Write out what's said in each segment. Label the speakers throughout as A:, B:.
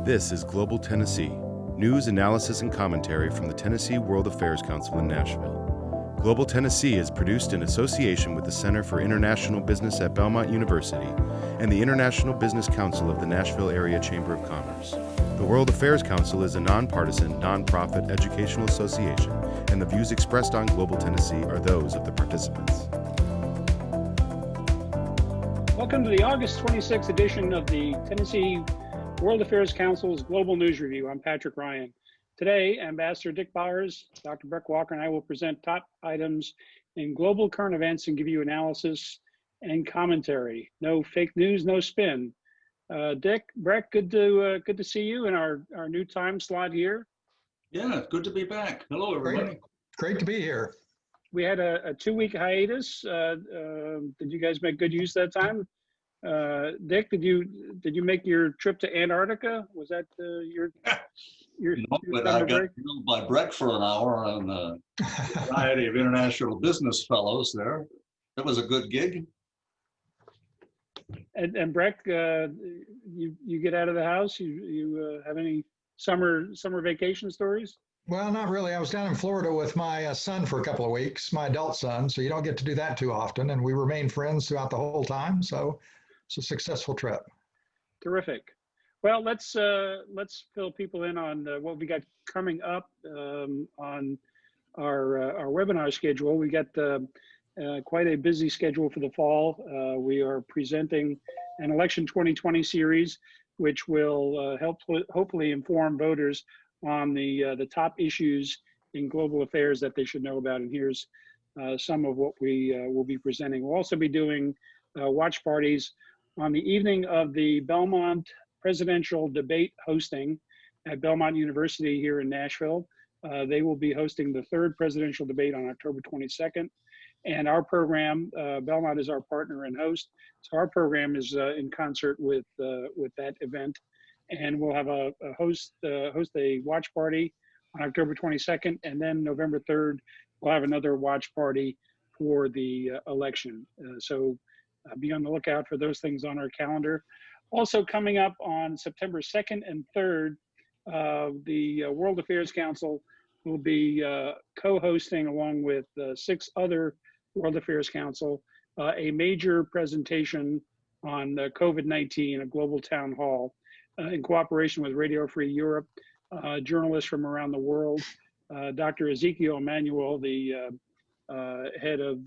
A: This is Global Tennessee, news, analysis, and commentary from the Tennessee World Affairs Council in Nashville. Global Tennessee is produced in association with the Center for International Business at Belmont University and the International Business Council of the Nashville Area Chamber of Commerce. The World Affairs Council is a nonpartisan, nonprofit educational association, and the views expressed on Global Tennessee are those of the participants.
B: Welcome to the August 26th edition of the Tennessee World Affairs Council's Global News Review. I'm Patrick Ryan. Today, Ambassador Dick Bowers, Dr. Breck Walker, and I will present top items in global current events and give you analysis and commentary. No fake news, no spin. Dick, Breck, good to see you in our new time slot here.
C: Yeah, good to be back. Hello, everybody.
D: Great to be here.
B: We had a 2-week hiatus. Did you guys make good use of that time? Dick, did you make your trip to Antarctica? Was that your
C: No, but I got grilled by Breck for an hour on a variety of international business fellows there. That was a good gig.
B: And Breck, you get out of the house? You have any summer vacation stories?
D: Well, not really. I was down in Florida with my son for a couple of weeks, my adult son, so you don't get to do that too often. And we remained friends throughout the whole time. So it's a successful trip.
B: Terrific. Well, let's fill people in on what we got coming up on our webinar schedule. We got quite a busy schedule for the fall. We are presenting an Election 2020 series, which will hopefully inform voters on the top issues in global affairs that they should know about. And here's some of what we will be presenting. We'll also be doing watch parties on the evening of the Belmont presidential debate hosting at Belmont University here in Nashville. They will be hosting the third presidential debate on October 22nd. And our program, Belmont is our partner and host. So our program is in concert with that event. And we'll have host a watch party on October 22nd. And then November 3rd, we'll have another watch party for the election. So be on the lookout for those things on our calendar. Also coming up on September 2nd and 3rd, the World Affairs Council will be co-hosting, along with 6 other World Affairs Council, a major presentation on COVID-19, a global town hall, in cooperation with Radio Free Europe, journalists from around the world. Dr. Ezekiel Emanuel, the head of,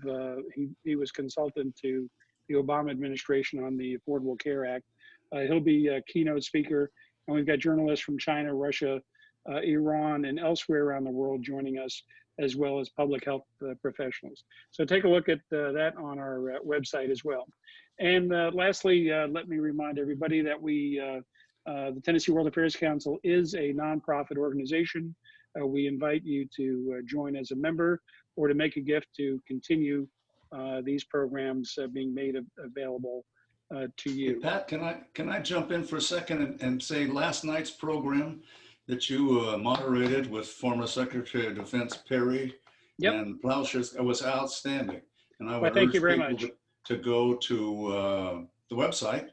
B: he was consultant to the Obama administration on the Affordable Care Act. He'll be a keynote speaker, and we've got journalists from China, Russia, Iran, and elsewhere around the world joining us, as well as public health professionals. So take a look at that on our website as well. And lastly, let me remind everybody that the Tennessee World Affairs Council is a nonprofit organization. We invite you to join as a member or to make a gift to continue these programs being made available to you.
C: Hey, Pat, can I jump in for a second and say last night's program that you moderated with former Secretary of Defense Perry and Plowshares, it was outstanding. And I would urge people to go to the website,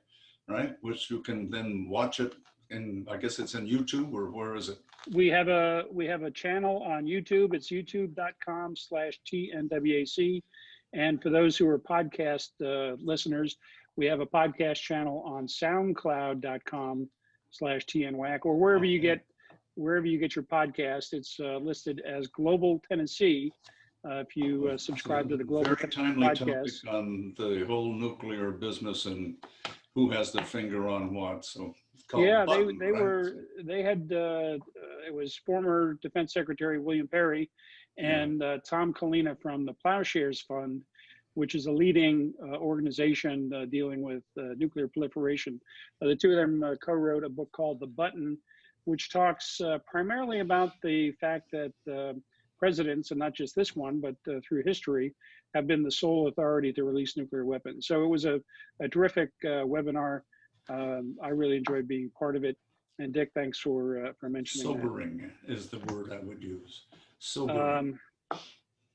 C: right, which you can then watch it, and I guess it's in YouTube, or where is it?
B: We have a channel on YouTube. It's youtube.com/TNWAC. And for those who are podcast listeners, we have a podcast channel on soundcloud.com/TNWAC, or wherever you get your podcast. It's listed as Global Tennessee. If you subscribe to the Global
C: Very timely
B: podcast.
C: Topic on the whole nuclear business and who has their finger on what. So
B: yeah,
C: button,
B: they
C: right?
B: they had it was former Defense Secretary William Perry and Tom Kalina from the Plowshares Fund, which is a leading organization dealing with nuclear proliferation. The two of them co-wrote a book called The Button, which talks primarily about the fact that presidents, and not just this one, but through history, have been the sole authority to release nuclear weapons. So it was a terrific webinar. I really enjoyed being part of it. And Dick, thanks for mentioning
C: Sobering
B: that.
C: is the word I would use. Sobering.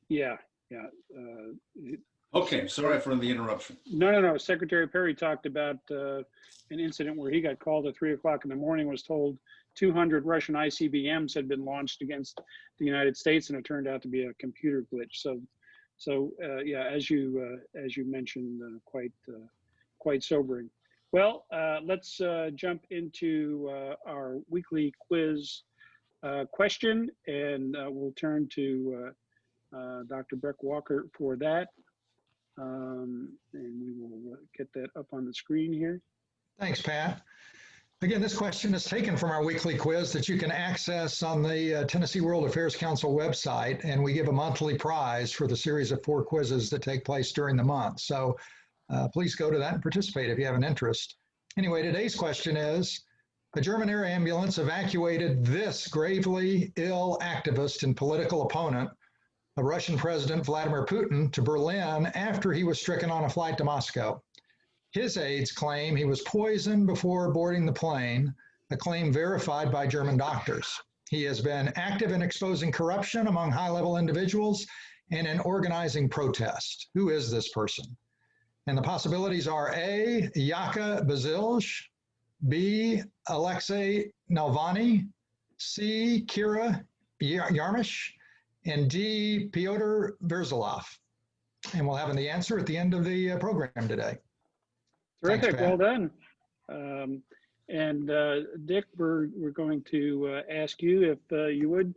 B: Yeah.
C: Okay, sorry for the interruption.
B: No. Secretary Perry talked about an incident where he got called at 3 o'clock in the morning, was told 200 Russian ICBMs had been launched against the United States, and it turned out to be a computer glitch. So yeah, as you mentioned, quite sobering. Well, let's jump into our weekly quiz question, and we'll turn to Dr. Breck Walker for that. And we will get that up on the screen here.
D: Thanks, Pat. Again, this question is taken from our weekly quiz that you can access on the Tennessee World Affairs Council website, and we give a monthly prize for the series of 4 quizzes that take place during the month. So please go to that and participate if you have an interest. Anyway, today's question is, a German air ambulance evacuated this gravely ill activist and political opponent of Russian President Vladimir Putin to Berlin after he was stricken on a flight to Moscow. His aides claim he was poisoned before boarding the plane, a claim verified by German doctors. He has been active in exposing corruption among high-level individuals and in organizing protest. Who is this person? And the possibilities are A, Yaka Bazilj, B, Alexei Navalny, C, Kira Yarmish, and D, Pyotr Verzalov. And we'll have the answer at the end of the program today.
B: Terrific,
D: Thanks,
B: well done. Dick, we're going to ask you if you would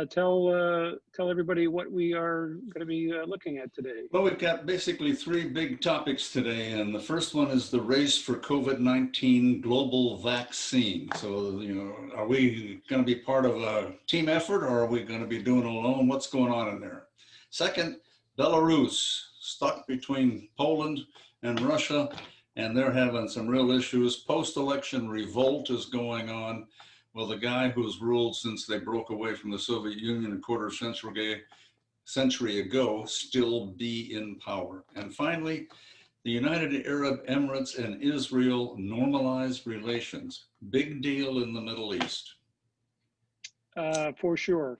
B: tell everybody what we are going to be looking at today.
C: Well, we've got basically 3 big topics today, and the first one is the race for COVID-19 global vaccine. So, you know, are we going to be part of a team effort, or are we going to be doing it alone? What's going on in there? Second, Belarus, stuck between Poland and Russia, and they're having some real issues. Post-election revolt is going on. Well, the guy who's ruled since they broke away from the Soviet Union a quarter century ago still be in power. And finally, the United Arab Emirates and Israel normalize relations. Big deal in the Middle East.
B: For sure.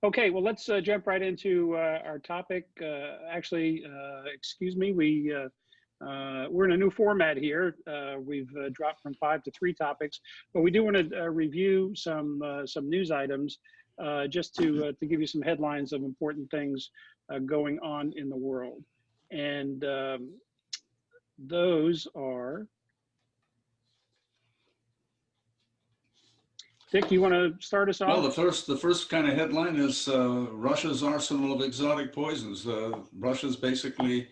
B: Okay, well, let's jump right into our topic. Excuse me, we're in a new format here. We've dropped from 5 to 3 topics, but we do want to review some news items just to give you some headlines of important things going on in the world. And those are, Dick, you want to start us off?
C: Well, the first kind of headline is Russia's arsenal of exotic poisons. Russia's basically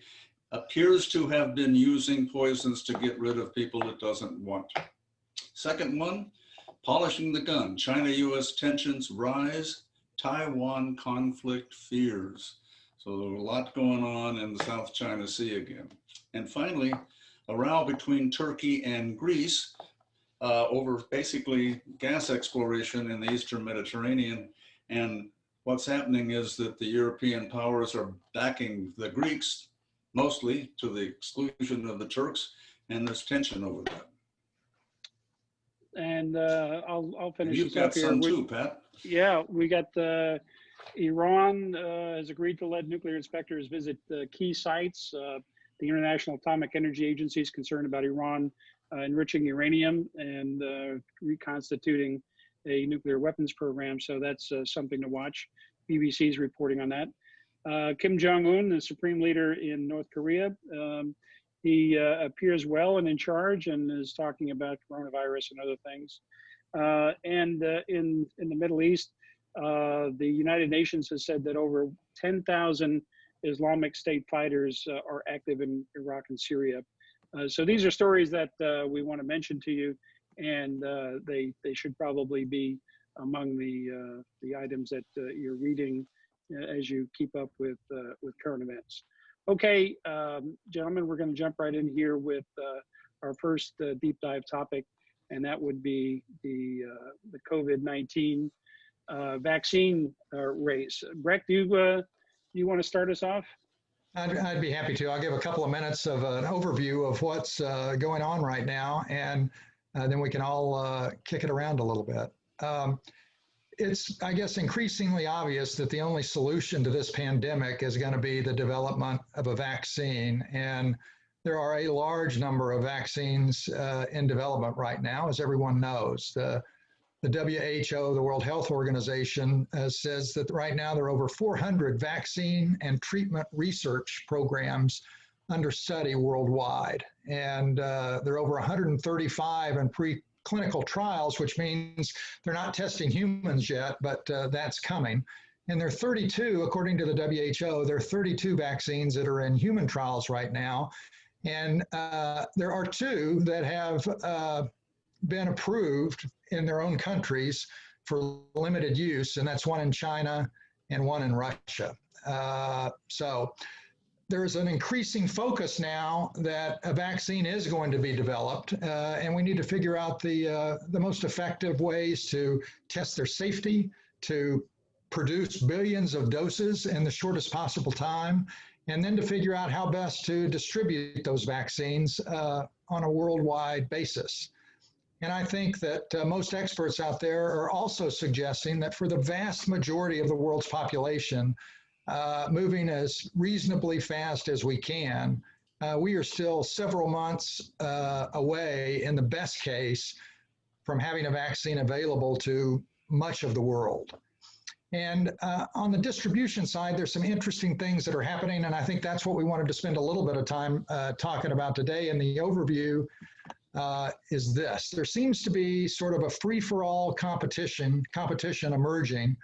C: appears to have been using poisons to get rid of people it doesn't want. Second one, polishing the gun. China-US tensions rise, Taiwan conflict fears. So there's a lot going on in the South China Sea again. And finally, a row between Turkey and Greece over basically gas exploration in the Eastern Mediterranean. And what's happening is that the European powers are backing the Greeks, mostly to the exclusion of the Turks, and there's tension over that.
B: And I'll finish.
C: You've got some too, Pat.
B: Yeah, we got Iran has agreed to let nuclear inspectors visit key sites. The International Atomic Energy Agency is concerned about Iran enriching uranium and reconstituting a nuclear weapons program. So that's something to watch. BBC is reporting on that. Kim Jong-un, the supreme leader in North Korea, he appears well and in charge and is talking about coronavirus and other things. In the Middle East, the United Nations has said that over 10,000 Islamic State fighters are active in Iraq and Syria. So these are stories that we want to mention to you, and they should probably be among the items that you're reading as you keep up with current events. Okay, gentlemen, we're going to jump right in here with our first deep dive topic, and that would be the COVID-19 vaccine race. Breck, do you want to start us off?
D: I'd be happy to. I'll give a couple of minutes of an overview of what's going on right now, and then we can all kick it around a little bit. it's, I guess, increasingly obvious that the only solution to this pandemic is going to be the development of a vaccine. And there are a large number of vaccines in development right now, as everyone knows. The WHO, the World Health Organization, says that right now there are over 400 vaccine and treatment research programs under study worldwide. And there are over 135 in preclinical trials, which means they're not testing humans yet, but that's coming. And there are 32, according to the WHO, there are 32 vaccines that are in human trials right now. And there are 2 that have been approved in their own countries for limited use, and that's one in China and one in Russia. So there's an increasing focus now that a vaccine is going to be developed, and we need to figure out the most effective ways to test their safety, to produce billions of doses in the shortest possible time, and then to figure out how best to distribute those vaccines on a worldwide basis. And I think that most experts out there are also suggesting that for the vast majority of the world's population, moving as reasonably fast as we can, we are still several months away, in the best case, from having a vaccine available to much of the world. And on the distribution side, there's some interesting things that are happening, and I think that's what we wanted to spend a little bit of time talking about today in the overview. Is this. There seems to be sort of a free-for-all competition emerging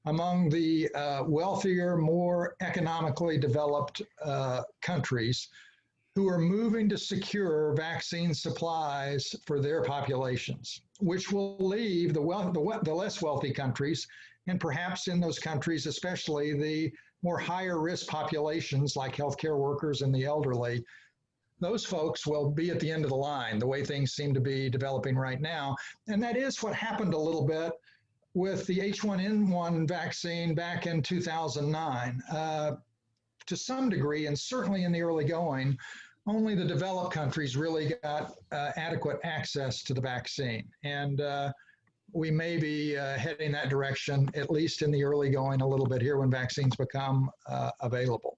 D: among the wealthier, more economically developed countries who are moving to secure vaccine supplies for their populations, which will leave the less wealthy countries, and perhaps in those countries, especially the more higher risk populations like healthcare workers and the elderly, those folks will be at the end of the line, the way things seem to be developing right now. And that is what happened a little bit with the H1N1 vaccine back in 2009. To some degree, and certainly in the early going, only the developed countries really got adequate access to the vaccine. And we may be heading that direction, at least in the early going, a little bit here when vaccines become available.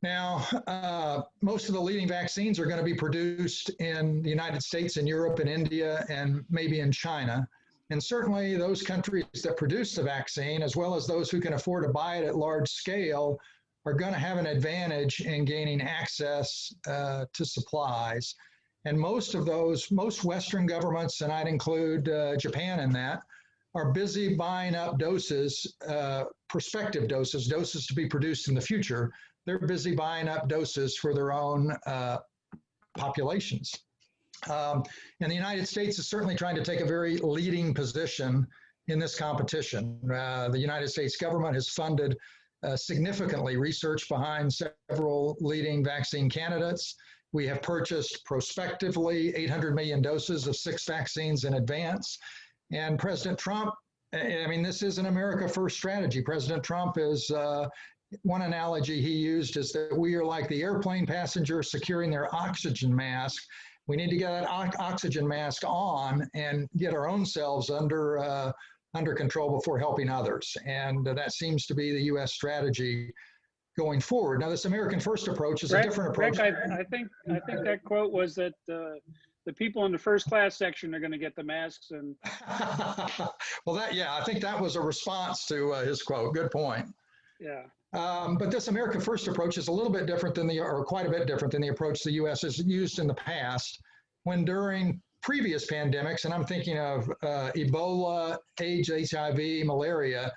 D: Now, most of the leading vaccines are going to be produced in the United States and Europe and India and maybe in China. And certainly those countries that produce the vaccine, as well as those who can afford to buy it at large scale, are going to have an advantage in gaining access to supplies. And most Western governments, and I'd include Japan in that, are busy buying up doses, prospective doses to be produced in the future. They're busy buying up doses for their own populations. And the United States is certainly trying to take a very leading position in this competition. The United States government has funded significantly research behind several leading vaccine candidates. We have purchased prospectively 800 million doses of 6 vaccines in advance. And President Trump, I mean, this is an America First strategy. President Trump is, one analogy he used is that we are like the airplane passengers securing their oxygen mask. We need to get that oxygen mask on and get our own selves under control before helping others. And that seems to be the U.S. strategy going forward. Now, this American First approach is a different approach.
B: Breck, I think that quote was that the people in the first class section are going to get the masks. And
D: well, I think that was a response to his quote. Good point.
B: Yeah.
D: But this America First approach is a little bit different than or quite a bit different than the approach the U.S. has used in the past, when during previous pandemics, and I'm thinking of Ebola, AIDS, HIV, malaria,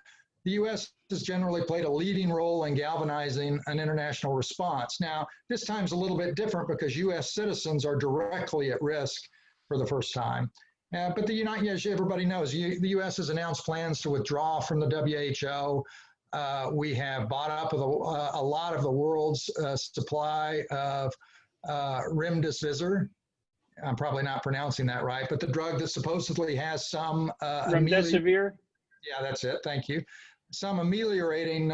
D: the U.S. has generally played a leading role in galvanizing an international response. Now, this time's a little bit different because U.S. citizens are directly at risk for the first time. But as everybody knows, the U.S. has announced plans to withdraw from the WHO. We have bought up a lot of the world's supply of remdesivir. I'm probably not pronouncing that right, but the drug that supposedly has some
B: remdesivir.
D: Yeah, that's it. Thank you. Some ameliorating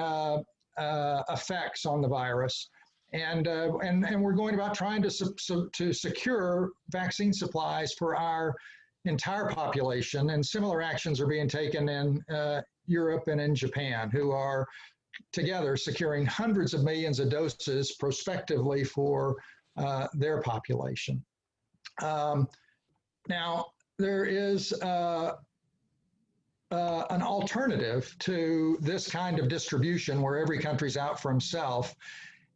D: effects on the virus, and we're going about trying to secure vaccine supplies for our entire population, and similar actions are being taken in Europe and in Japan, who are together securing hundreds of millions of doses prospectively for their population. Now, there is an alternative to this kind of distribution where every country's out for himself.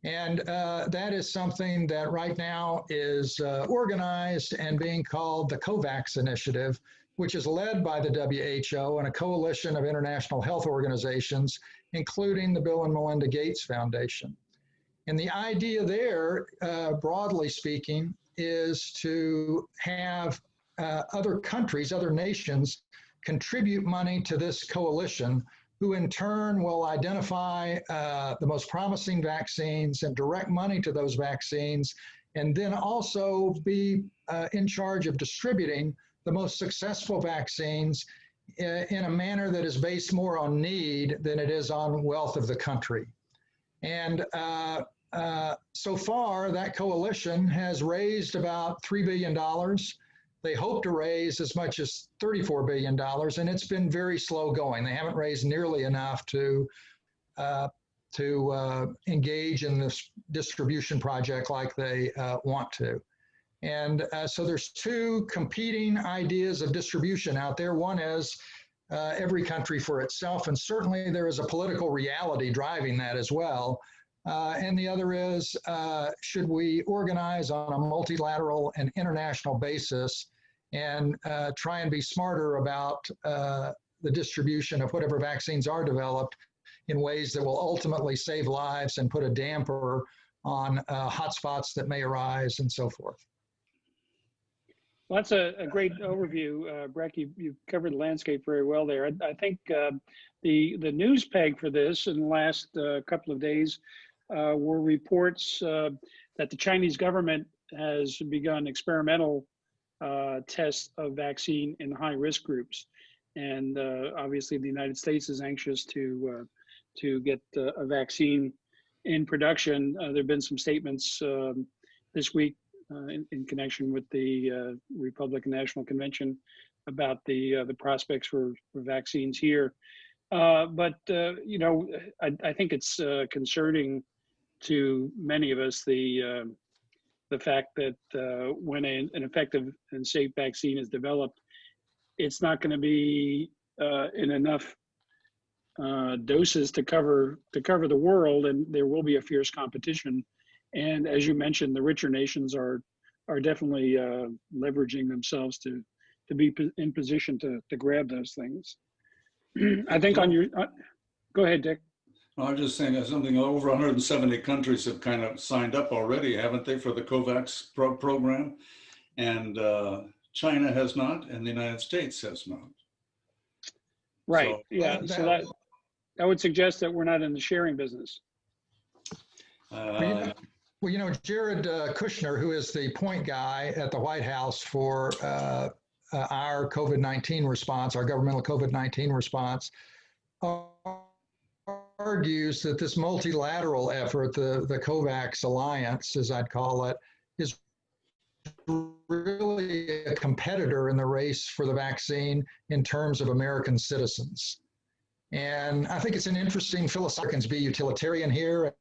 D: And that is something that right now is organized and being called the COVAX Initiative, which is led by the WHO and a coalition of international health organizations, including the Bill and Melinda Gates Foundation. And the idea there, broadly speaking, is to have other countries, other nations, contribute money to this coalition, who in turn will identify the most promising vaccines and direct money to those vaccines, and then also be in charge of distributing the most successful vaccines in a manner that is based more on need than it is on wealth of the country. And so far, that coalition has raised about $3 billion. They hope to raise as much as $34 billion, and it's been very slow going. They haven't raised nearly enough to engage in this distribution project like they want to. And so there's two competing ideas of distribution out there. One is every country for itself, and certainly there is a political reality driving that as well. And the other is, should we organize on a multilateral and international basis and try and be smarter about the distribution of whatever vaccines are developed in ways that will ultimately save lives and put a damper on hotspots that may arise and so forth.
B: Well, that's a great overview, Breck. You've covered the landscape very well there. I think the news peg for this in the last couple of days were reports that the Chinese government has begun experimental tests of vaccine in high-risk groups, and obviously the United States is anxious to get a vaccine in production. There have been some statements this week in connection with the Republican National Convention about the prospects for vaccines here. But you know, I think it's concerning to many of us the fact that when an effective and safe vaccine is developed, it's not going to be in enough doses to cover the world, and there will be a fierce competition. And as you mentioned, the richer nations are definitely leveraging themselves to be in position to grab those things. I think on your, go ahead, Dick.
C: I was just saying that something over 170 countries have kind of signed up already, haven't they, for the COVAX program? And China has not, and the United States has not.
B: Right.
C: So,
B: yeah. So that would suggest that we're not in the sharing business.
D: Well, you know, Jared Kushner, who is the point guy at the White House for our COVID-19 response, our governmental COVID-19 response, argues that this multilateral effort, the COVAX alliance, as I'd call it, is really a competitor in the race for the vaccine in terms of American citizens. And I think it's an interesting philosophy to be utilitarian here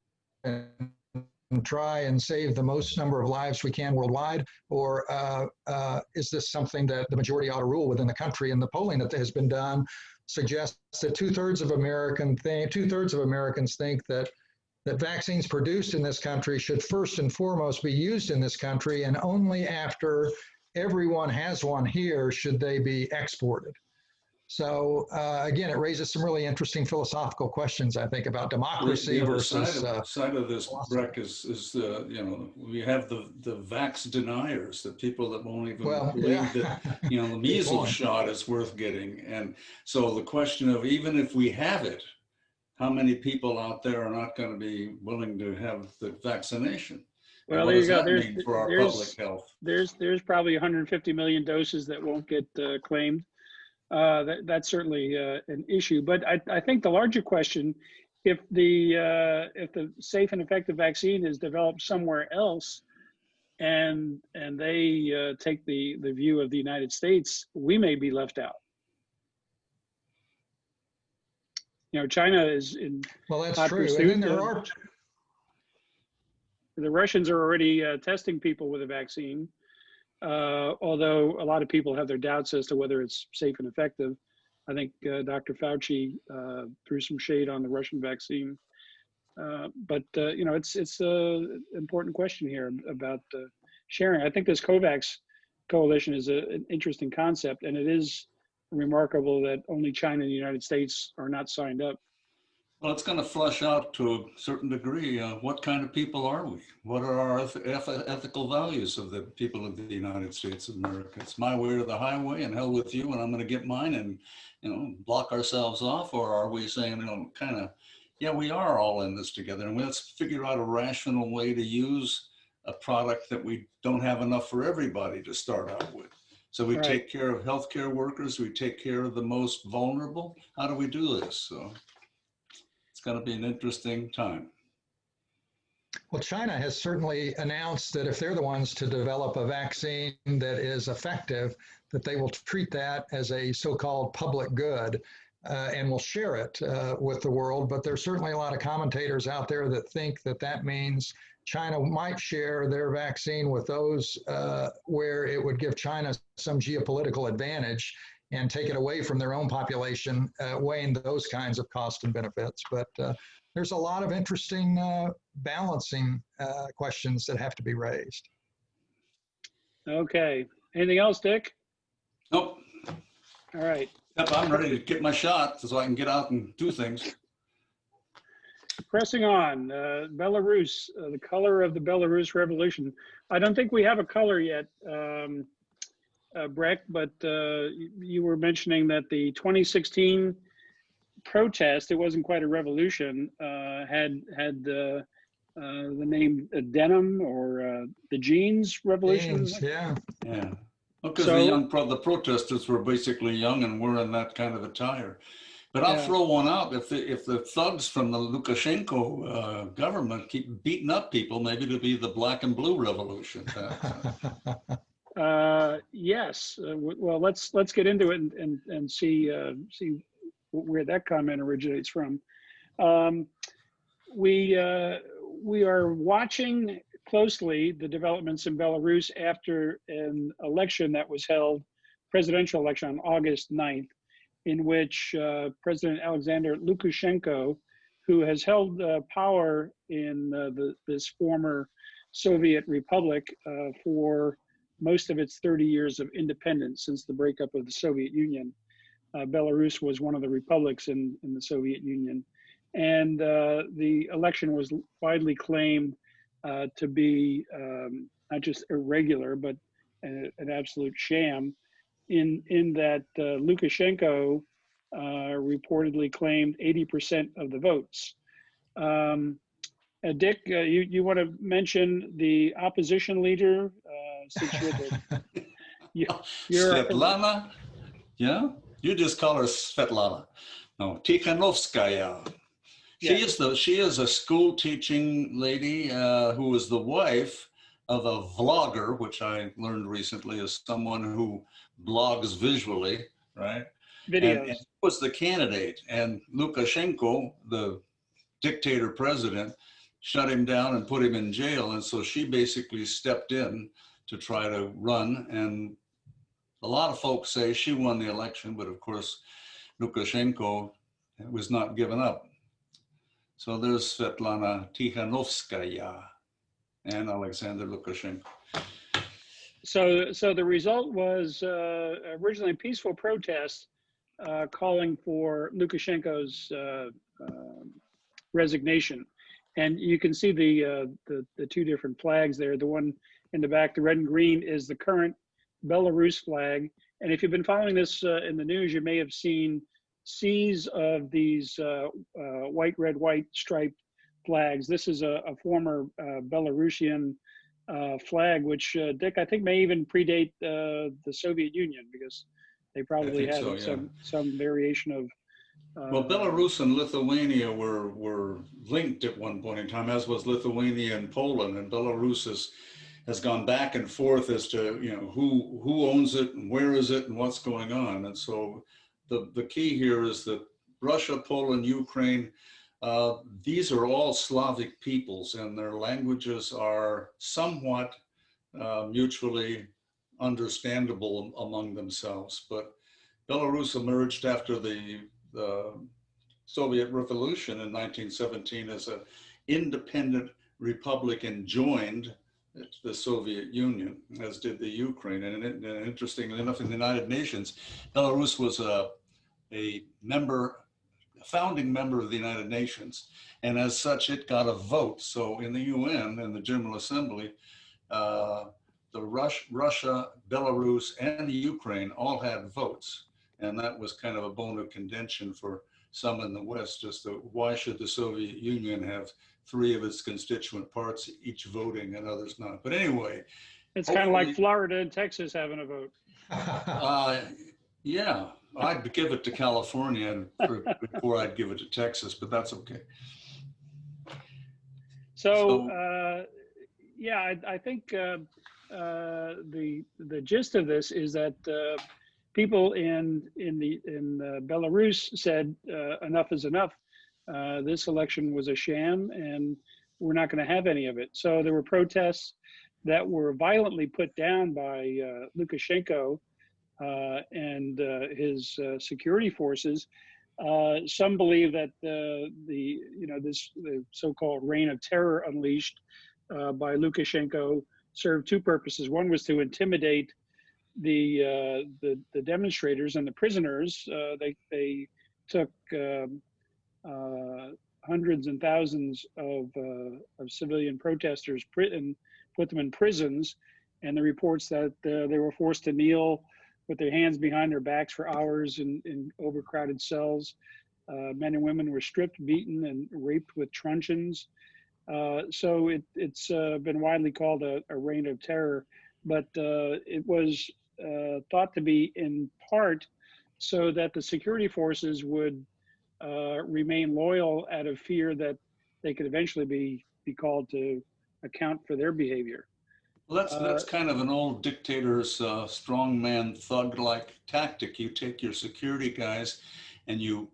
D: and try and save the most number of lives we can worldwide, or is this something that the majority ought to rule within the country? And the polling that has been done suggests that two-thirds of Americans think that vaccines produced in this country should first and foremost be used in this country, and only after everyone has one here should they be exported. So again, it raises some really interesting philosophical questions, I think, about democracy versus.
C: Side of this, Breck, is you know, we have the vax deniers, the people that won't even believe that, you know, the measles shot is worth getting. And so the question of, even if we have it, how many people out there are not going to be willing to have the vaccination?
B: Well, there you go.
C: For our public health?
B: There's probably 150 million doses that won't get claimed. That's certainly an issue, but I think the larger question, if the safe and effective vaccine is developed somewhere else, and they take the view of the United States, we may be left out. You know, China is in
D: Well, that's
B: hot
D: true.
B: pursuit.
D: And then there are.
B: The Russians are already testing people with a vaccine, although a lot of people have their doubts as to whether it's safe and effective. I think Dr. Fauci threw some shade on the Russian vaccine. But you know, it's an important question here about sharing. I think this COVAX coalition is an interesting concept, and it is remarkable that only China and the United States are not signed up.
C: Well, it's going to flush out to a certain degree. What kind of people are we? What are our ethical values of the people of the United States of America? It's my way or the highway, and hell with you, and I'm going to get mine, and block ourselves off. Or are we saying, kind of, yeah, we are all in this together, and let's figure out a rational way to use a product that we don't have enough for everybody to start out with. So we take care of healthcare workers, we take care of the most vulnerable. How do we do this? So it's going to be an interesting time.
D: Well, China has certainly announced that if they're the ones to develop a vaccine that is effective, that they will treat that as a so-called public good and will share it with the world. But there's certainly a lot of commentators out there that think that that means China might share their vaccine with those where it would give China some geopolitical advantage and take it away from their own population, weighing those kinds of costs and benefits. But there's a lot of interesting balancing questions that have to be raised.
B: Okay. Anything else, Dick?
C: Nope.
B: All right.
C: Yep, I'm ready to get my shot so I can get out and do things.
B: Pressing on, Belarus, the color of the Belarus revolution. I don't think we have a color yet, Breck, but you were mentioning that the 2016 protest, it wasn't quite a revolution, had the name denim or the jeans revolution.
D: Jeans, yeah.
C: Yeah. Because the protesters were basically young and wearing that kind of attire. But I'll throw one out. If the thugs from the Lukashenko government keep beating up people, maybe it'll be the black and blue revolution.
B: Yes. Well, let's get into it and see where that comment originates from. We are watching closely the developments in Belarus after an election that was held, presidential election on August 9th, in which President Alexander Lukashenko, who has held power in this former Soviet republic for most of its 30 years of independence since the breakup of the Soviet Union. Belarus was one of the republics in the Soviet Union. And the election was widely claimed to be not just irregular, but an absolute sham, in that Lukashenko reportedly claimed 80% of the votes. Dick, you want to mention the opposition leader? Since you're
C: Svetlana, yeah? You just call her Svetlana. No, Tikhanovskaya. She is a school teaching lady who is the wife of a vlogger, which I learned recently is someone who blogs visually, right?
B: Videos.
C: And was the candidate, and Lukashenko, the dictator president, shut him down and put him in jail. And so she basically stepped in to try to run. And a lot of folks say she won the election, but of course, Lukashenko was not given up. So there's Svetlana Tikhanovskaya and Alexander Lukashenko.
B: So the result was originally a peaceful protest calling for Lukashenko's resignation. And you can see the two different flags there. The one in the back, the red and green, is the current Belarus flag. And if you've been following this in the news, you may have seen seas of these white, red, white striped flags. This is a former Belarusian flag, which Dick, I think may even predate the Soviet Union, because they probably had some variation of.
C: Well, Belarus and Lithuania were linked at one point in time, as was Lithuania and Poland. And Belarus has gone back and forth as to, you know, who owns it and where is it and what's going on. And so the key here is that Russia, Poland, Ukraine, these are all Slavic peoples, and their languages are somewhat mutually understandable among themselves. But Belarus emerged after the Soviet Revolution in 1917 as an independent republic and joined the Soviet Union, as did the Ukraine. And interestingly enough, in the United Nations, Belarus was a founding member of the United Nations. And as such, it got a vote. So in the UN and the General Assembly, Russia, Belarus, and the Ukraine all had votes. And that was kind of a bone of contention for some in the West, just to, why should the Soviet Union have 3 of its constituent parts each voting and others not? But anyway.
B: It's kind of like Florida and Texas having a vote.
C: Yeah, I'd give it to California before I'd give it to Texas, but that's okay.
B: So yeah, I think the gist of this is that people in Belarus said enough is enough. This election was a sham, and we're not going to have any of it. So there were protests that were violently put down by Lukashenko and his security forces. Some believe that the so-called reign of terror unleashed by Lukashenko served 2 purposes. One was to intimidate the demonstrators and the prisoners. They took hundreds and thousands of civilian protesters and put them in prisons. And the reports that they were forced to kneel with their hands behind their backs for hours in overcrowded cells. Men and women were stripped, beaten, and raped with truncheons. So it's been widely called a reign of terror, but it was thought to be in part so that the security forces would remain loyal out of fear that they could eventually be called to account for their behavior.
C: Well, that's kind of an old dictator's strongman thug-like tactic. You take your security guys and you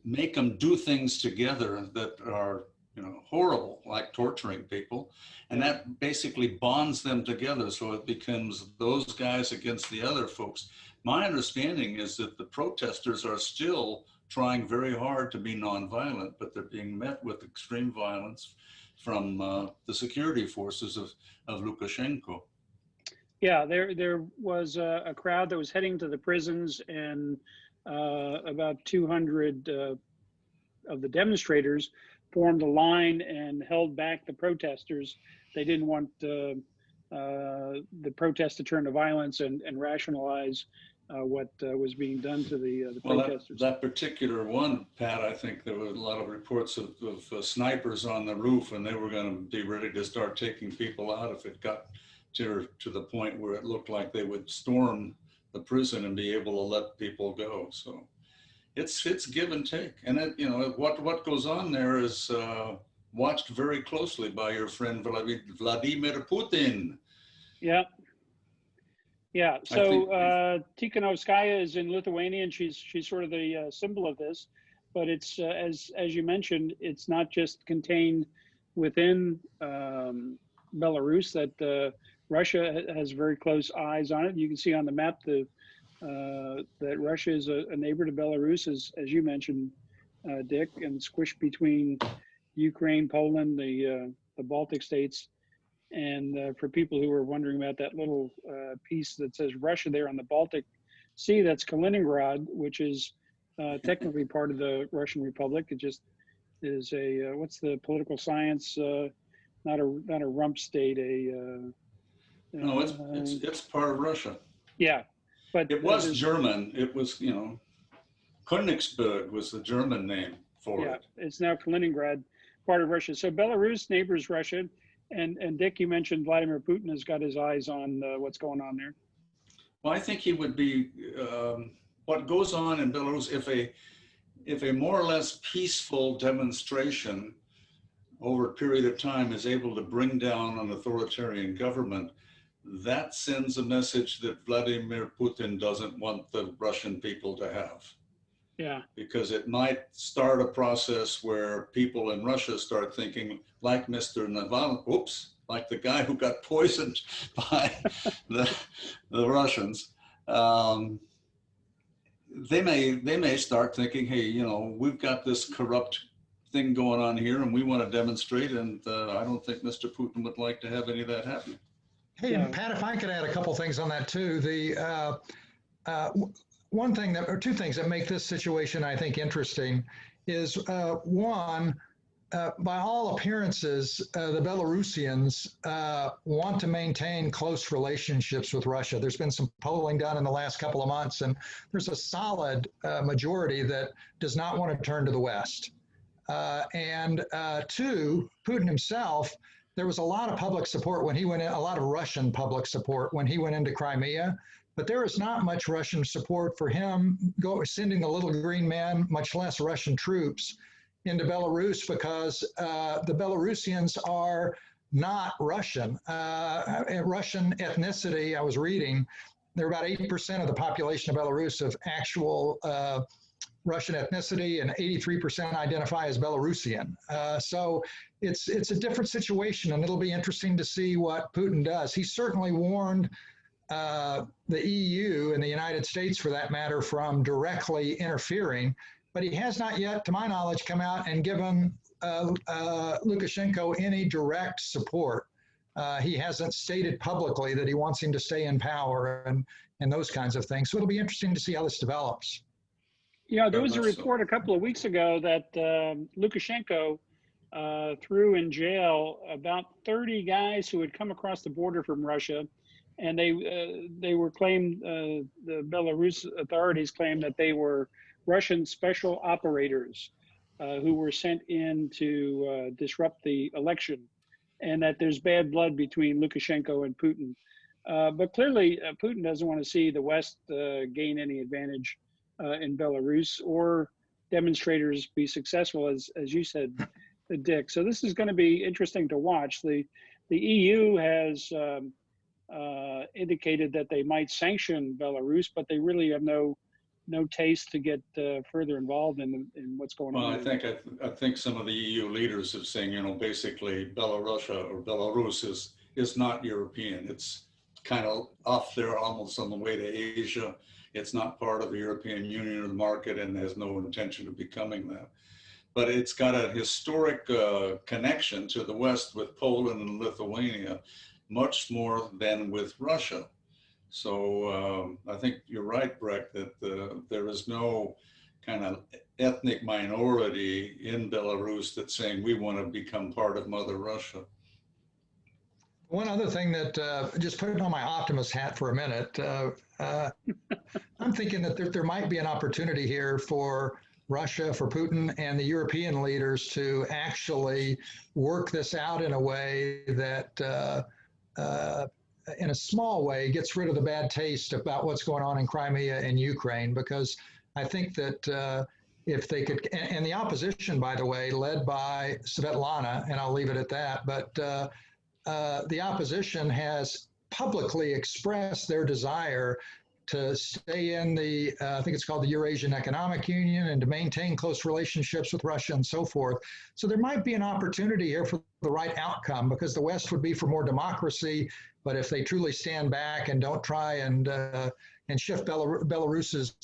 C: make them do things together that are, you know, horrible, like torturing people, and that basically bonds them together. So it becomes those guys against the other folks. My understanding is that the protesters are still trying very hard to be nonviolent, but they're being met with extreme violence from the security forces of Lukashenko.
B: Yeah, there was a crowd that was heading to the prisons, and about 200 of the demonstrators formed a line and held back the protesters. They didn't want the protest to turn to violence and rationalize what was being done to the protesters.
C: That particular one, Pat, I think there were a lot of reports of snipers on the roof, and they were going to be ready to start taking people out if it got to the point where it looked like they would storm the prison and be able to let people go. So it's give and take, and what goes on there is watched very closely by your friend Vladimir Putin.
B: Yeah. Yeah, so Tikhanovskaya is in Lithuania, and she's sort of the symbol of this. But it's as you mentioned, it's not just contained within Belarus. That Russia has very close eyes on it. You can see on the map that Russia is a neighbor to Belarus, as you mentioned, Dick, and squished between Ukraine, Poland, the Baltic states. And for people who are wondering about that little piece that says Russia there on the Baltic Sea, that's Kaliningrad, which is technically part of the Russian Republic. It just is a what's the political science? Not a rump state.
C: No, it's part of Russia.
B: Yeah, but
C: it was German. It was, Königsberg was the German name for it.
B: Yeah, it's now Kaliningrad, part of Russia. So Belarus neighbors Russia. And Dick, you mentioned Vladimir Putin has got his eyes on what's going on there.
C: Well, I think he would be, what goes on in Belarus, if a more or less peaceful demonstration over a period of time is able to bring down an authoritarian government, that sends a message that Vladimir Putin doesn't want the Russian people to have.
B: Yeah.
C: Because it might start a process where people in Russia start thinking like Mr. Navalny, like the guy who got poisoned by the Russians. They may start thinking, hey, you know, we've got this corrupt thing going on here and we want to demonstrate, and I don't think Mr. Putin would like to have any of that happen.
D: Hey, and Pat, if I could add a couple things on that too. The one thing that, or two things that make this situation, I think, interesting is one, by all appearances, the Belarusians want to maintain close relationships with Russia. There's been some polling done in the last couple of months, and there's a solid majority that does not want to turn to the West. And two, Putin himself, there was a lot of public support when he went in, a lot of Russian public support when he went into Crimea, but there is not much Russian support for him sending the little green men, much less Russian troops, into Belarus, because the Belarusians are not Russian. Russian ethnicity, I was reading, they're about 8% of the population of Belarus of actual Russian ethnicity, and 83% identify as Belarusian. So it's a different situation, and it'll be interesting to see what Putin does. He certainly warned the EU and the United States, for that matter, from directly interfering, but he has not yet, to my knowledge, come out and given Lukashenko any direct support. He hasn't stated publicly that he wants him to stay in power and those kinds of things. So it'll be interesting to see how this develops.
B: Yeah, there was a report a couple of weeks ago that Lukashenko threw in jail about 30 guys who had come across the border from Russia, and they were claimed, the Belarus authorities claimed that they were Russian special operators who were sent in to disrupt the election, and that there's bad blood between Lukashenko and Putin. But clearly, Putin doesn't want to see the West gain any advantage in Belarus, or demonstrators be successful, as you said, Dick. So this is going to be interesting to watch. The EU has indicated that they might sanction Belarus, but they really have no taste to get further involved in what's going on.
C: Well, I think some of the EU leaders have saying, you know, basically Belarus is not European. It's kind of off there, almost on the way to Asia. It's not part of the European Union or the market, and has no intention of becoming that. But it's got a historic connection to the West with Poland and Lithuania, much more than with Russia. So I think you're right, Breck, that there is no kind of ethnic minority in Belarus that's saying we want to become part of Mother Russia.
D: One other thing that, just putting on my optimist hat for a minute, I'm thinking that there might be an opportunity here for Russia, for Putin and the European leaders to actually work this out in a way that, in a small way, gets rid of the bad taste about what's going on in Crimea and Ukraine, because I think that if they could, and the opposition, by the way, led by Svetlana, and I'll leave it at that, but the opposition has publicly expressed their desire to stay in the, I think it's called the Eurasian Economic Union, and to maintain close relationships with Russia and so forth. So there might be an opportunity here for the right outcome, because the West would be for more democracy, but if they truly stand back and don't try and shift Belarus's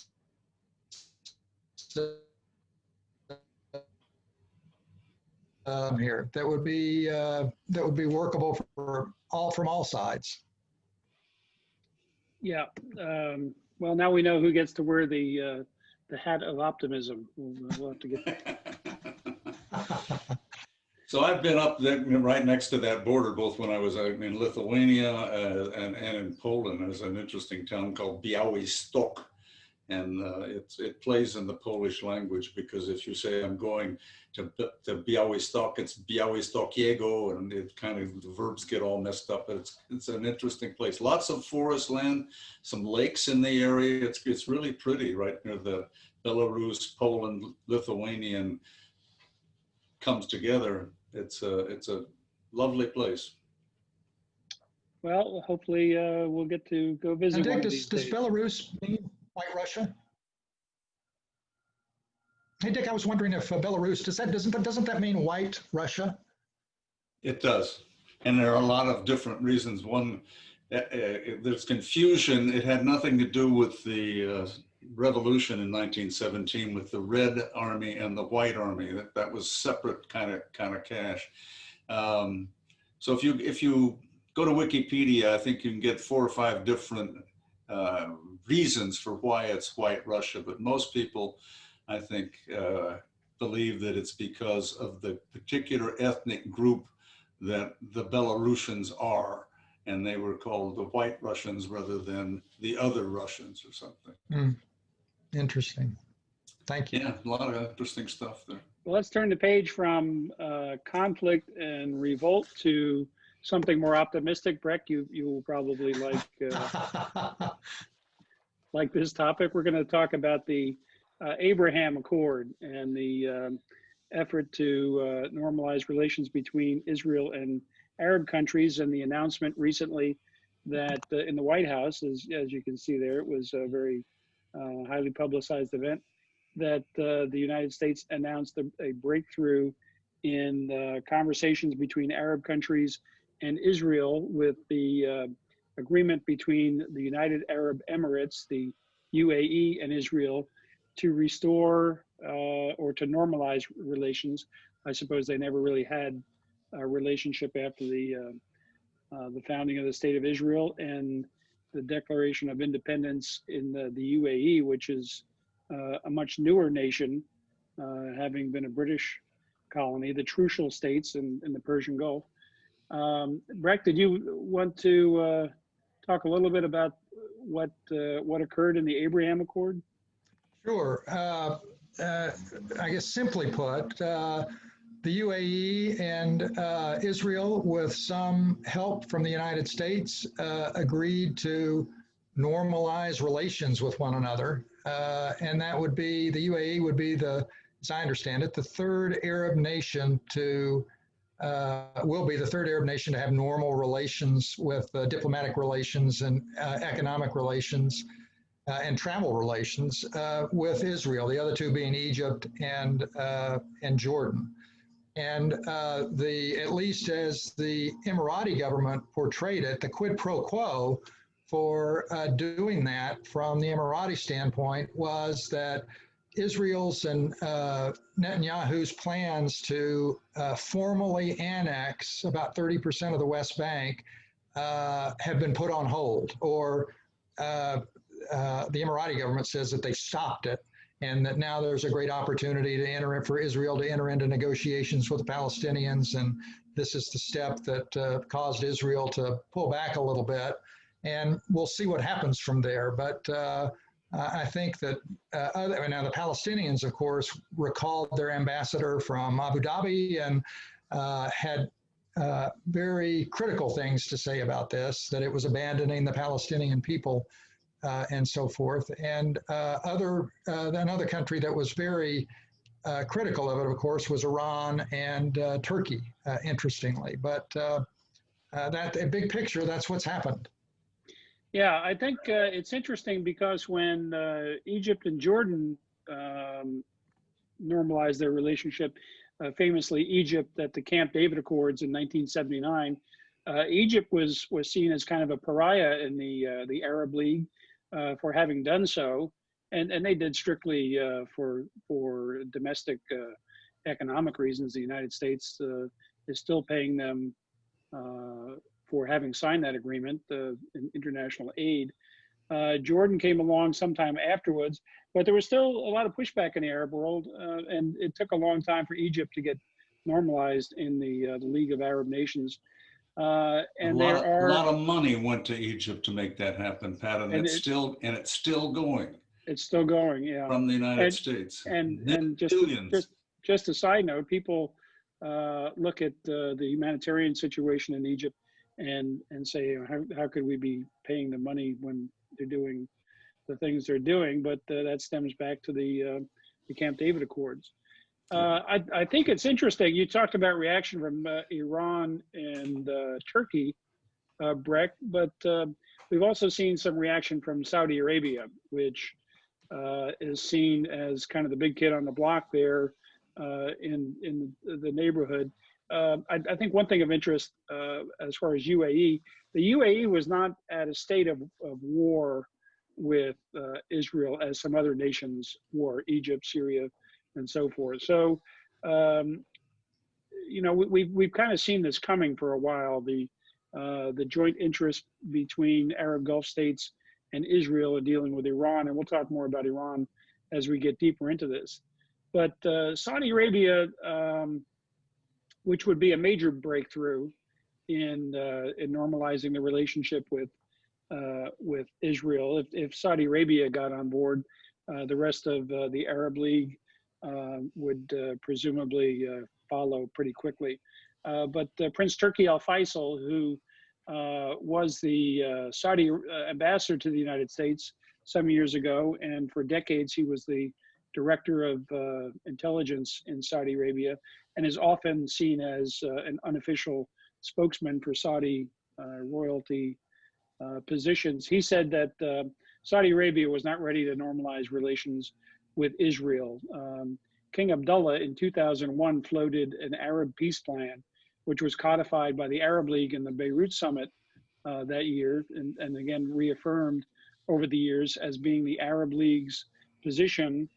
D: here, that would be workable for from all sides.
B: Yeah. Well, now we know who gets to wear the hat of optimism. We'll have to get.
C: So I've been up there, right next to that border, both when I was in Lithuania and in Poland. There's an interesting town called Białystok, and it plays in the Polish language, because if you say I'm going to Białystok, it's Białystokiego, and it kind of, the verbs get all messed up, but it's an interesting place. Lots of forest land, some lakes in the area. It's really pretty right near the Belarus, Poland, Lithuanian comes together. it's a lovely place.
B: Well, hopefully we'll get to go visit
D: And
B: one
D: Dick,
B: of these
D: does
B: days.
D: Belarus mean white Russia? Hey, Dick, I was wondering if Belarus, doesn't that mean white Russia?
C: It does. And there are a lot of different reasons. One, there's confusion. It had nothing to do with the revolution in 1917 with the Red Army and the White Army. That was separate kind of cash. So if you go to Wikipedia, I think you can get 4 or 5 different reasons for why it's white Russia. But most people, I think, believe that it's because of the particular ethnic group that the Belarusians are, and they were called the White Russians rather than the other Russians or something.
D: Interesting. Thank you.
C: Yeah, a lot of interesting stuff there.
B: Well, let's turn the page from conflict and revolt to something more optimistic. Breck, you will probably like this topic. We're going to talk about the Abraham Accord and the effort to normalize relations between Israel and Arab countries, and the announcement recently that in the White House, as you can see there, it was a very highly publicized event, that the United States announced a breakthrough in conversations between Arab countries and Israel with the agreement between the United Arab Emirates, the UAE, and Israel to restore or to normalize relations. I suppose they never really had a relationship after the founding of the State of Israel and the Declaration of Independence in the UAE, which is a much newer nation, having been a British colony, the Trucial states in the Persian Gulf. Breck, did you want to talk a little bit about what occurred in the Abraham Accord?
D: Sure. I guess simply put, the UAE and Israel, with some help from the United States, agreed to normalize relations with one another. And that would be, the UAE would be as I understand it, the third Arab nation will be the third Arab nation to have normal relations with diplomatic relations and economic relations and travel relations with Israel, the other two being Egypt and Jordan. And at least as the Emirati government portrayed it, the quid pro quo for doing that from the Emirati standpoint was that Israel's and Netanyahu's plans to formally annex about 30% of the West Bank have been put on hold, or the Emirati government says that they stopped it, and that now there's a great opportunity for Israel to enter into negotiations with the Palestinians, and this is the step that caused Israel to pull back a little bit, and we'll see what happens from there. But I think that now the Palestinians, of course, recalled their ambassador from Abu Dhabi and had very critical things to say about this, that it was abandoning the Palestinian people and so forth. And another country that was very critical of it, of course, was Iran and Turkey, interestingly. But that a big picture, that's what's happened.
B: Yeah, I think it's interesting because when Egypt and Jordan normalized their relationship, famously Egypt at the Camp David Accords in 1979, Egypt was seen as kind of a pariah in the Arab League for having done so, and they did strictly for domestic economic reasons. The United States is still paying them for having signed that agreement in international aid. Jordan came along sometime afterwards, but there was still a lot of pushback in the Arab world, and it took a long time for Egypt to get normalized in the League of Arab Nations. And
C: a lot of money went to Egypt to make that happen, Pat, and it's still going.
B: It's still going, yeah.
C: From the United States.
B: And just a side note, people look at the humanitarian situation in Egypt and say, how could we be paying the money when they're doing the things they're doing? But that stems back to the Camp David Accords. I think it's interesting. You talked about reaction from Iran and Turkey, Breck, but we've also seen some reaction from Saudi Arabia, which is seen as kind of the big kid on the block there in the neighborhood. I think one thing of interest as far as UAE, the UAE was not at a state of war with Israel as some other nations were, Egypt, Syria, and so forth. So, you know, we've kind of seen this coming for a while. The joint interest between Arab Gulf states and Israel in dealing with Iran, and we'll talk more about Iran as we get deeper into this. But Saudi Arabia, which would be a major breakthrough in normalizing the relationship with Israel, if Saudi Arabia got on board, the rest of the Arab League would presumably follow pretty quickly. But Prince Turki Al Faisal, who was the Saudi ambassador to the United States some years ago, and for decades he was the director of intelligence in Saudi Arabia, and is often seen as an unofficial spokesman for Saudi royalty positions. He said that Saudi Arabia was not ready to normalize relations with Israel. King Abdullah in 2001 floated an Arab peace plan, which was codified by the Arab League in the Beirut summit that year, and again reaffirmed over the years as being the Arab League's position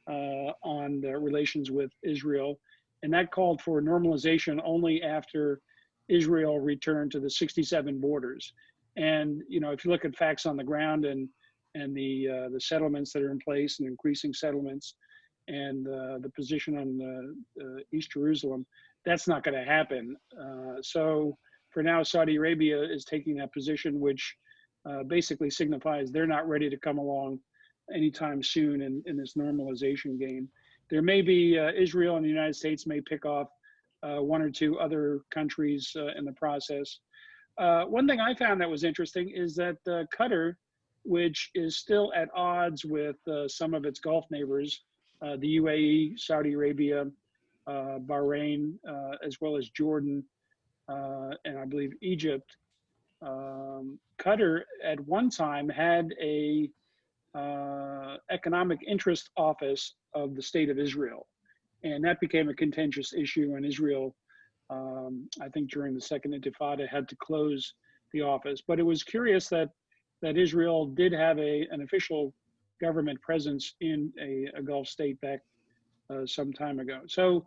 B: on the relations with Israel. And that called for normalization only after Israel returned to the 67 borders. And, you know, if you look at facts on the ground and the settlements that are in place and increasing settlements and the position on East Jerusalem, that's not going to happen. So for now, Saudi Arabia is taking that position, which basically signifies they're not ready to come along anytime soon in this normalization game. There may be Israel and the United States may pick off one or two other countries in the process. One thing I found that was interesting is that Qatar, which is still at odds with some of its Gulf neighbors, the UAE, Saudi Arabia, Bahrain, as well as Jordan, and I believe Egypt. Qatar at one time had a economic interest office of the state of Israel, and that became a contentious issue, and Israel, I think during the Second Intifada, had to close the office. But it was curious that Israel did have an official government presence in a Gulf state back some time ago. So,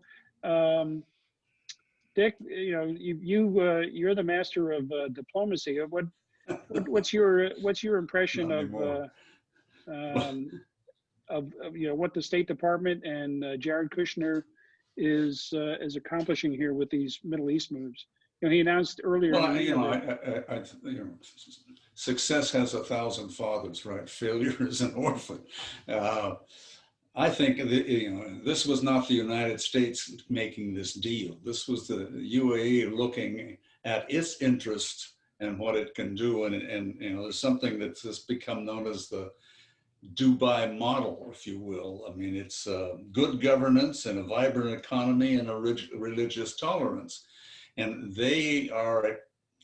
B: Dick, you know, you're the master of diplomacy. What's your impression of you know what the State Department and Jared Kushner is accomplishing here with these Middle East moves? You know, he announced earlier.
C: Well, you know, success has 1,000 fathers, right? Failure is an orphan. I think this was not the United States making this deal. This was the UAE looking at its interest and what it can do, and you know, there's something that's just become known as the Dubai model, if you will. I mean, it's good governance and a vibrant economy and a religious tolerance. And they are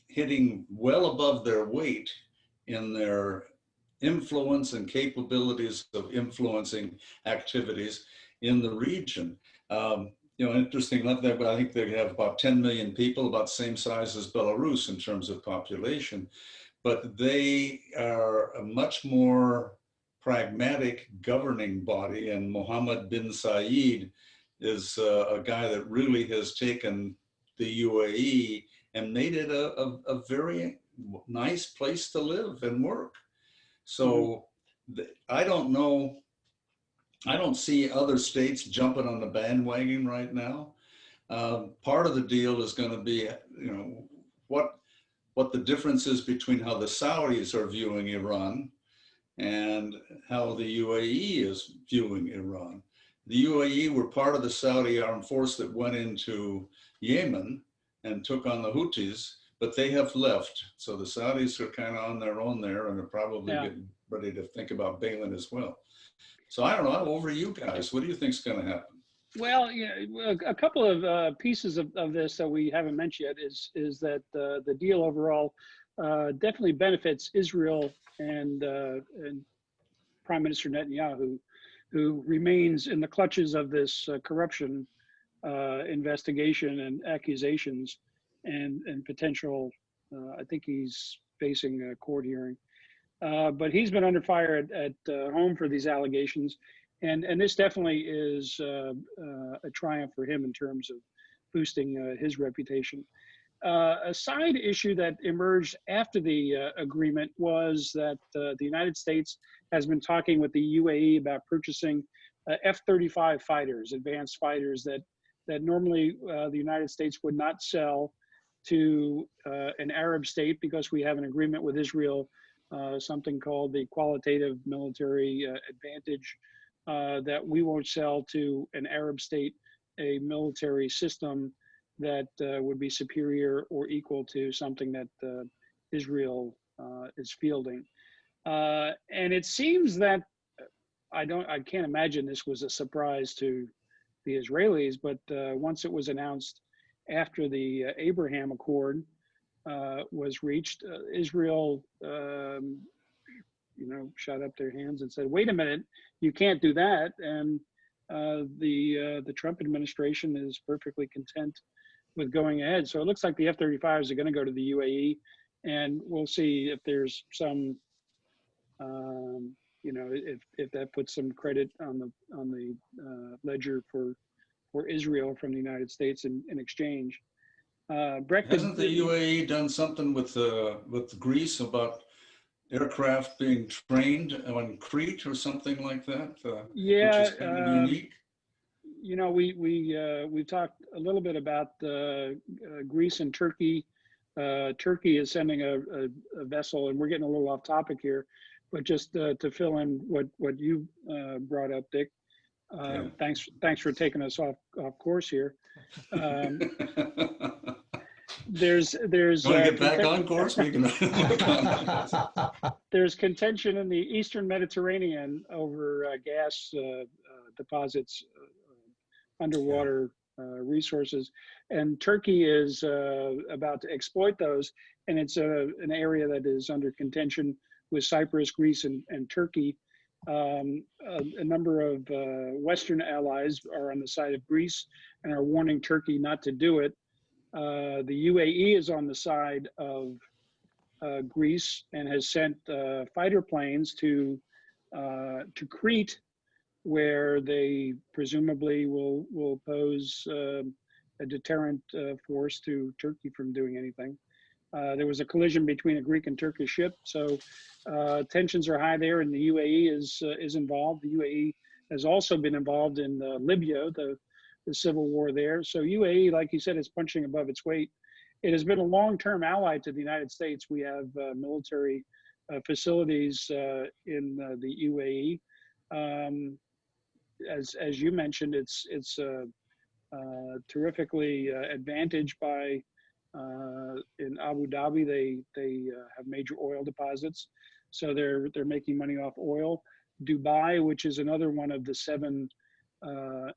C: hitting well above their weight in their influence and capabilities of influencing activities in the region. You know, interesting enough, but I think they have about 10 million people, about the same size as Belarus in terms of population. But they are a much more pragmatic governing body, and Mohammed bin Zayed is a guy that really has taken the UAE and made it a very nice place to live and work. So I don't know, I don't see other states jumping on the bandwagon right now. Part of the deal is going to be, you know, what the difference is between how the Saudis are viewing Iran and how the UAE is viewing Iran. The UAE were part of the Saudi armed force that went into Yemen and took on the Houthis, but they have left. So the Saudis are kind of on their own there and are probably getting ready to think about bailing as well. So I don't know, over you guys, what do you think is going to happen?
B: Well, a couple of pieces of this that we haven't mentioned yet is that the deal overall definitely benefits Israel and Prime Minister Netanyahu, who remains in the clutches of this corruption investigation and accusations and potential. I think he's facing a court hearing, but he's been under fire at home for these allegations. And this definitely is a triumph for him in terms of boosting his reputation. A side issue that emerged after the agreement was that the United States has been talking with the UAE about purchasing F-35 fighters, advanced fighters that normally the United States would not sell to an Arab state because we have an agreement with Israel, something called the Qualitative Military Advantage, that we won't sell to an Arab state a military system that would be superior or equal to something that Israel is fielding. And it seems that I can't imagine this was a surprise to the Israelis, but once it was announced after the Abraham Accord was reached, Israel shot up their hands and said, wait a minute, you can't do that. And the Trump administration is perfectly content with going ahead. So it looks like the F-35s are going to go to the UAE, and we'll see if there's some, if that puts some credit on the ledger for Israel from the United States in exchange. Breck,
C: hasn't the UAE done something with Greece about aircraft being trained on Crete or something like that?
B: Yeah,
C: which is kind of unique.
B: We've talked a little bit about Greece and Turkey. Turkey is sending a vessel, and we're getting a little off topic here, but just to fill in what you brought up, Dick. Thanks for taking us off course here. There's
C: want to get back on course? We can.
B: There's contention in the Eastern Mediterranean over gas deposits, underwater resources, and Turkey is about to exploit those, and it's an area that is under contention with Cyprus, Greece, and Turkey. A number of Western allies are on the side of Greece and are warning Turkey not to do it. The UAE is on the side of Greece and has sent fighter planes to Crete, where they presumably will pose a deterrent force to Turkey from doing anything. There was a collision between a Greek and Turkish ship, so tensions are high there, and the UAE is involved. The UAE has also been involved in Libya, the civil war there. So UAE, like you said, is punching above its weight. It has been a long-term ally to the United States. We have military facilities in the UAE. As you mentioned, it's terrifically advantaged by in Abu Dhabi. They have major oil deposits, so they're making money off oil. Dubai, which is another one of the 7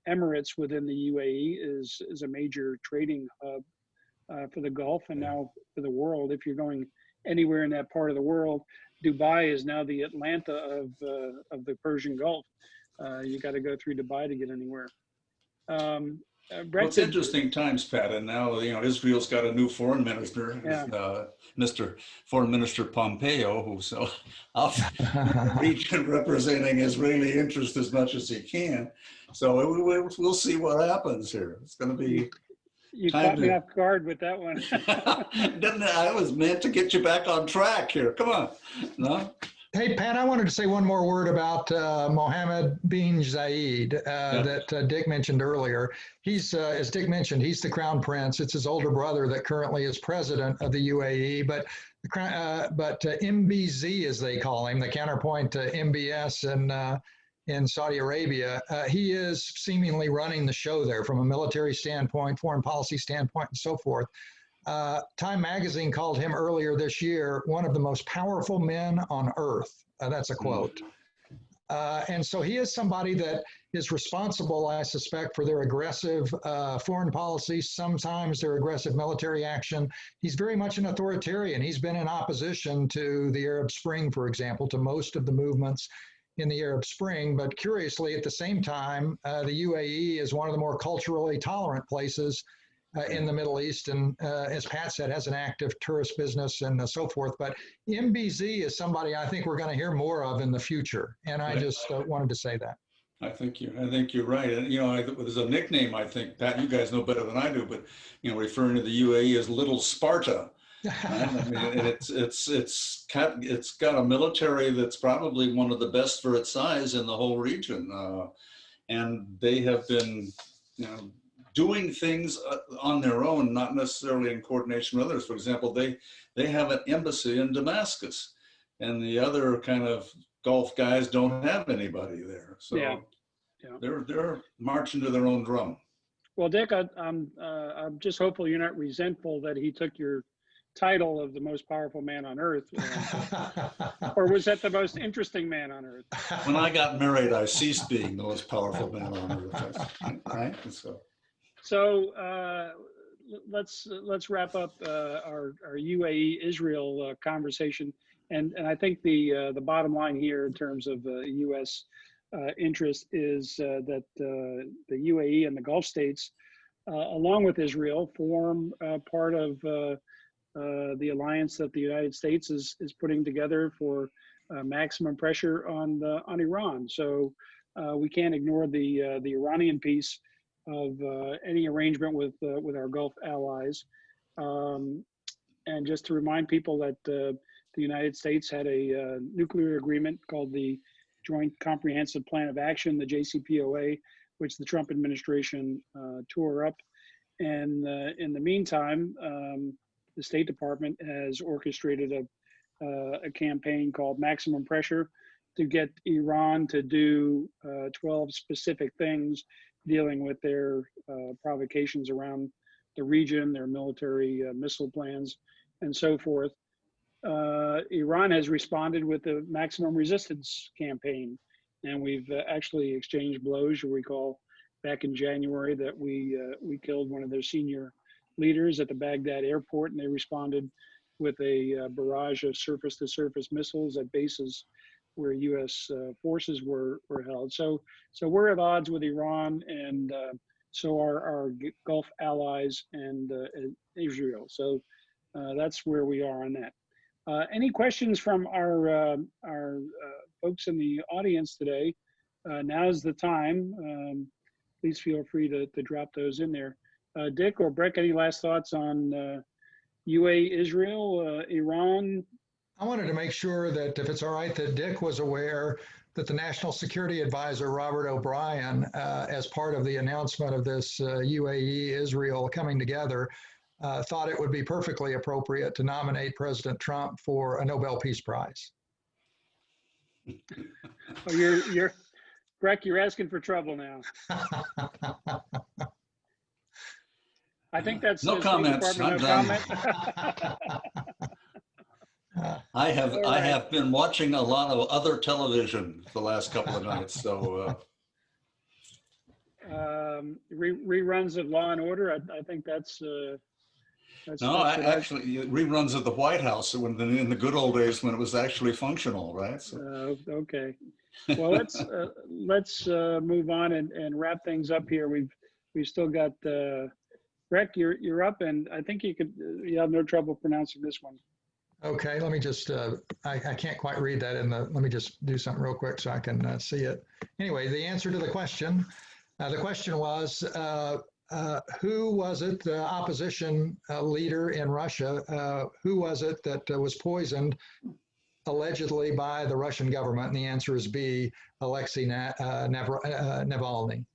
B: emirates within the UAE, is a major trading hub for the Gulf and now for the world. If you're going anywhere in that part of the world, Dubai is now the Atlanta of the Persian Gulf. You got to go through Dubai to get anywhere.
C: Well, it's interesting times, Pat, and now Israel's got a new foreign minister, Mr. Foreign Minister Pompeo, who's off the region representing Israeli interest as much as he can. So we'll see what happens here. It's going to be.
B: You caught me off guard with that one.
C: I was meant to get you back on track here. Come on, no.
D: Hey, Pat, I wanted to say one more word about Mohammed bin Zayed that Dick mentioned earlier. He's, as Dick mentioned, he's the crown prince. It's his older brother that currently is president of the UAE. But MBZ, as they call him, the counterpoint to MBS in Saudi Arabia, he is seemingly running the show there from a military standpoint, foreign policy standpoint, and so forth. Time magazine called him earlier this year one of the most powerful men on earth. That's a quote. And so he is somebody that is responsible, I suspect, for their aggressive foreign policy, sometimes their aggressive military action. He's very much an authoritarian. He's been in opposition to the Arab Spring, for example, to most of the movements in the Arab Spring. But curiously, at the same time, the UAE is one of the more culturally tolerant places in the Middle East, and as Pat said, has an active tourist business and so forth. But MBZ is somebody I think we're going to hear more of in the future, and I just wanted to say that.
C: I think you're right. And there's a nickname, I think, Pat, you guys know better than I do, but referring to the UAE as Little Sparta. Right? I mean, and it's got a military that's probably one of the best for its size in the whole region, and they have been, doing things on their own, not necessarily in coordination with others. For example, they have an embassy in Damascus, and the other kind of Gulf guys don't have anybody there. So they're marching to their own drum.
B: Well, Dick, I'm just hopeful you're not resentful that he took your title of the most powerful man on earth, or was that the most interesting man on earth?
C: When I got married, I ceased being the most powerful man on earth. Right? So
B: let's wrap up our UAE-Israel conversation, and I think the bottom line here in terms of U.S. interest is that the UAE and the Gulf states, along with Israel, form part of the alliance that the United States is putting together for maximum pressure on Iran. So we can't ignore the Iranian piece of any arrangement with our Gulf allies. And just to remind people that the United States had a nuclear agreement called the Joint Comprehensive Plan of Action, the JCPOA, which the Trump administration tore up. And in the meantime, the State Department has orchestrated a campaign called Maximum Pressure to get Iran to do 12 specific things dealing with their provocations around the region, their military missile plans, and so forth. Iran has responded with the maximum resistance campaign, and we've actually exchanged blows. You recall back in January that we killed one of their senior leaders at the Baghdad airport, and they responded with a barrage of surface-to-surface missiles at bases where U.S. forces were held. So we're at odds with Iran, and so are our Gulf allies and Israel. So that's where we are on that. Any questions from our folks in the audience today? Now's the time. Please feel free to drop those in there. Dick or Breck, any last thoughts on UAE-Israel, Iran?
D: I wanted to make sure that if it's all right, that Dick was aware that the National Security Advisor, Robert O'Brien, as part of the announcement of this UAE-Israel coming together, thought it would be perfectly appropriate to nominate President Trump for a Nobel Peace Prize.
B: Oh, you're Breck, you're asking for trouble now. I think that's
C: no comments. I'm done. I have been watching a lot of other television the last couple of nights. So
B: reruns of Law and Order. I think that's
C: actually reruns of the White House in the good old days when it was actually functional, right? So.
B: Okay. Well, let's move on and wrap things up here. We've still got Breck. You're up, and I think you have no trouble pronouncing this one.
D: Okay, let me just, I can't quite read that let me just do something real quick so I can see it. Anyway, the answer to the question was, who was it, the opposition leader in Russia, who was it that was poisoned allegedly by the Russian government? And the answer is B, Alexei Navalny.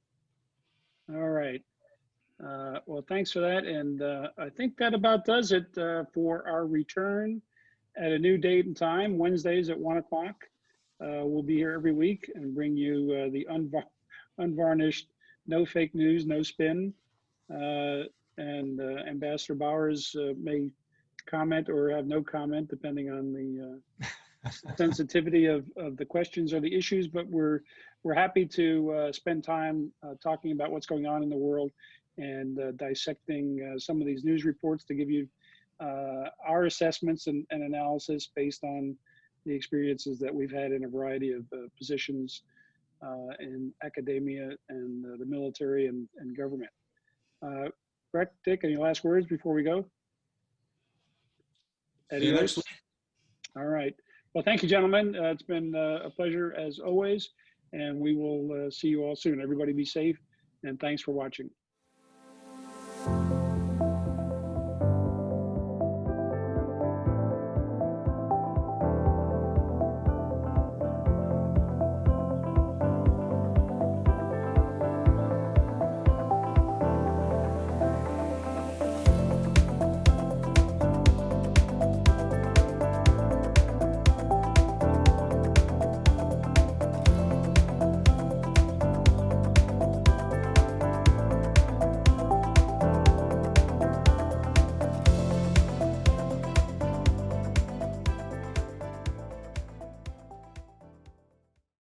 B: All right. Well, thanks for that. And I think that about does it for our return at a new date and time, Wednesdays at 1 o'clock. We'll be here every week and bring you the unvarnished, no fake news, no spin. And Ambassador Bowers may comment or have no comment, depending on sensitivity of the questions or the issues, but we're happy to spend time talking about what's going on in the world and dissecting some of these news reports to give you our assessments and analysis based on the experiences that we've had in a variety of positions in academia and the military and government. Breck, Dick, any last words before we go?
C: See you next week.
B: All right. Well, thank you, gentlemen. It's been a pleasure as always, and we will see you all soon. Everybody be safe, and thanks for watching.